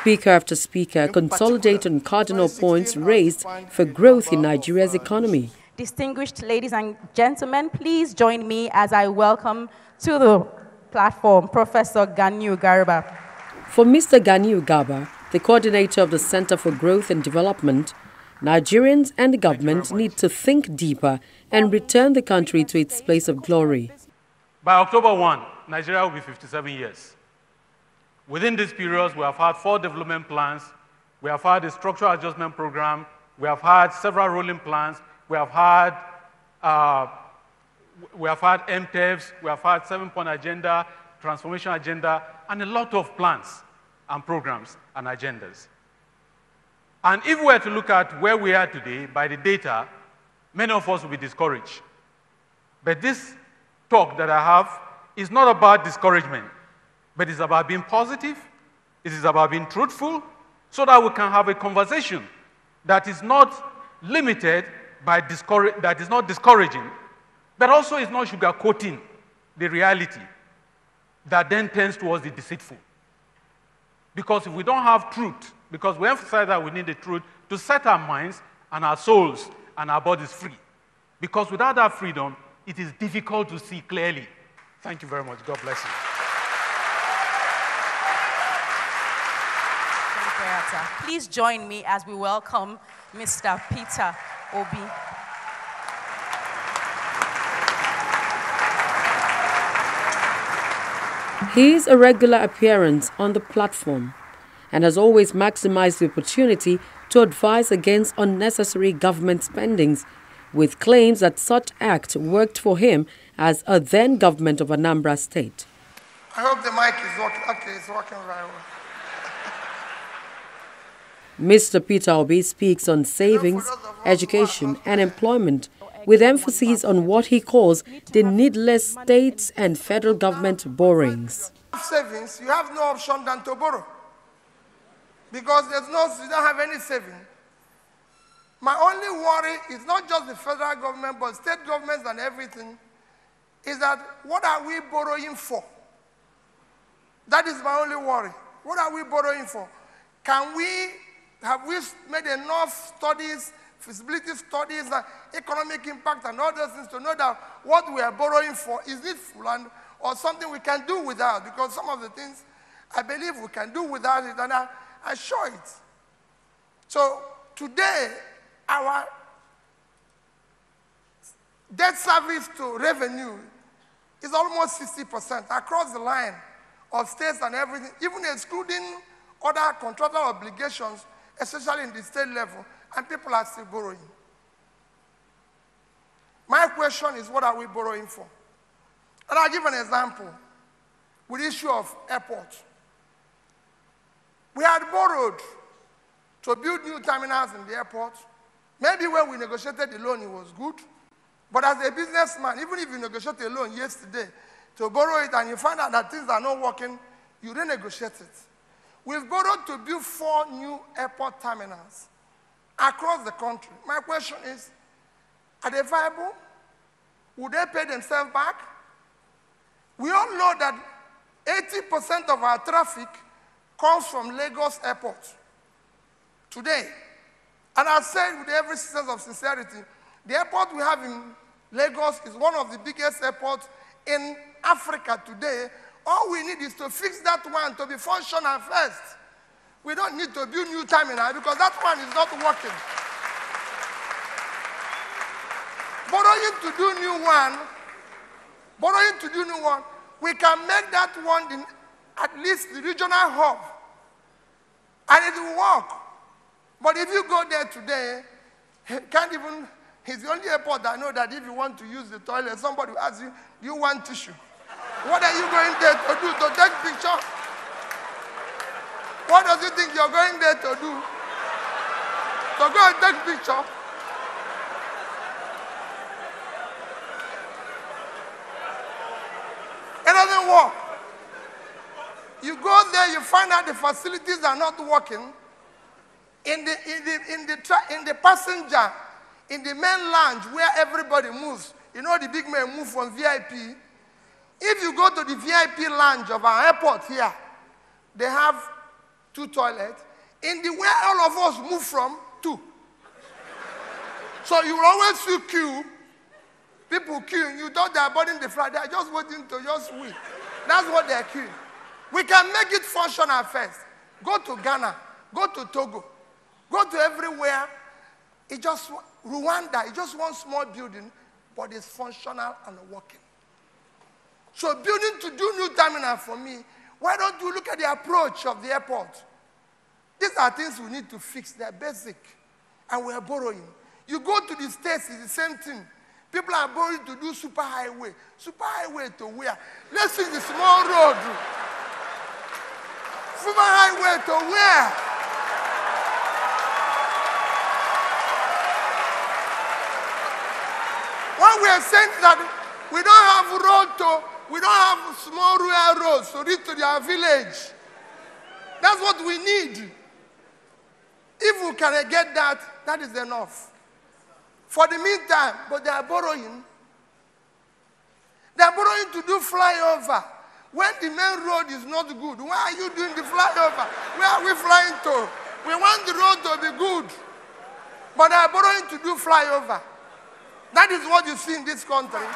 Speaker after speaker consolidated on cardinal points raised for growth in Nigeria's economy. Distinguished ladies and gentlemen, please join me as I welcome to the platform Professor Ganiu Garba. For Mr. Ganiu Garba, the coordinator of the Center for Growth and Development, Nigerians and the government need to think deeper and return the country to its place of glory. By October 1, Nigeria will be 57 years. Within this period, we have had 4 development plans, we have had a structural adjustment program, we have had several rolling plans, we have had MTEVs, we have had 7-point agenda, transformation agenda, and a lot of plans and programs and agendas. And if we were to look at where we are today by the data, many of us will be discouraged. But this talk that I have is not about discouragement, but it's about being positive, it is about being truthful, so that we can have a conversation that is not limited by that is not discouraging, but also is not sugarcoating the reality that then tends towards the deceitful. Because if we don't have truth, because we emphasize that we need the truth to set our minds and our souls and our bodies free. Because without that freedom, it is difficult to see clearly. Thank you very much. God bless you. Please join me as we welcome Mr. Peter Obi. His irregular appearance on the platform and has always maximized the opportunity to advise against unnecessary government spendings, with claims that such act worked for him as a then government of Anambra State. I hope the mic is working. Okay, it's working very well. Mr. Peter Obi speaks on savings, education and employment, with emphasis on what he calls the needless state and federal government borrowings. Savings, you have no option than to borrow. Because you don't have any saving. My only worry is not just the federal government, but state governments and everything, is that what are we borrowing for? That is my only worry. What are we borrowing for? Have we made enough studies, feasibility studies, and economic impact and all those things to know that what we are borrowing for is needful or something we can do without? Because some of the things I believe we can do without it, and I show it. So today, our debt service to revenue is almost 60% across the line of states and everything, even excluding other contractual obligations, especially in the state level, and people are still borrowing. My question is, what are we borrowing for? And I'll give an example with the issue of airport. We had borrowed to build new terminals in the airport. Maybe when we negotiated the loan, it was good. But as a businessman, even if you negotiate a loan yesterday to borrow it and you find out that things are not working, you renegotiate it. We've borrowed to build 4 new airport terminals across the country. My question is, are they viable? Would they pay themselves back? We all know that 80% of our traffic comes from Lagos Airport today. And I said with every sense of sincerity, the airport we have in Lagos is one of the biggest airports in Africa today. All we need is to fix that one to be functional first. We don't need to build new terminal because that one is not working. Borrowing to do new one, we can make that one at least the regional hub, and it will work. But if you go there today, it's the only airport I know that if you want to use the toilet, somebody will ask you, do you want tissue? What are you going there to do? To take picture? What does you think you're going there to do? To go and take picture? It doesn't work. You go there, you find out the facilities are not working. In the passenger, in the main lounge where everybody moves, you know the big men move from VIP. If you go to the VIP lounge of our airport here, they have 2 toilets. In the where all of us move from, 2. So you will always see queue. People queuing. You thought they are boarding the flight. They are just waiting to just wait. That's what they are queuing. We can make it functional first. Go to Ghana. Go to Togo. Go to everywhere. It just, Rwanda, it's just one small building, but it's functional and working. So building to do new terminal for me, why don't you look at the approach of the airport? These are things we need to fix. They're basic. And we're borrowing. You go to the States, it's the same thing. People are borrowing to do super highway. Super highway to where? Let's see the small road. Super highway to where? What we are saying is that we don't have road to, we don't have small rural roads to reach to their village. That's what we need. If we can get that, that is enough. For the meantime, but they are borrowing. They are borrowing to do flyover. When the main road is not good, why are you doing the flyover? Where are we flying to? We want the road to be good. But they are borrowing to do flyover. That is what you see in this country.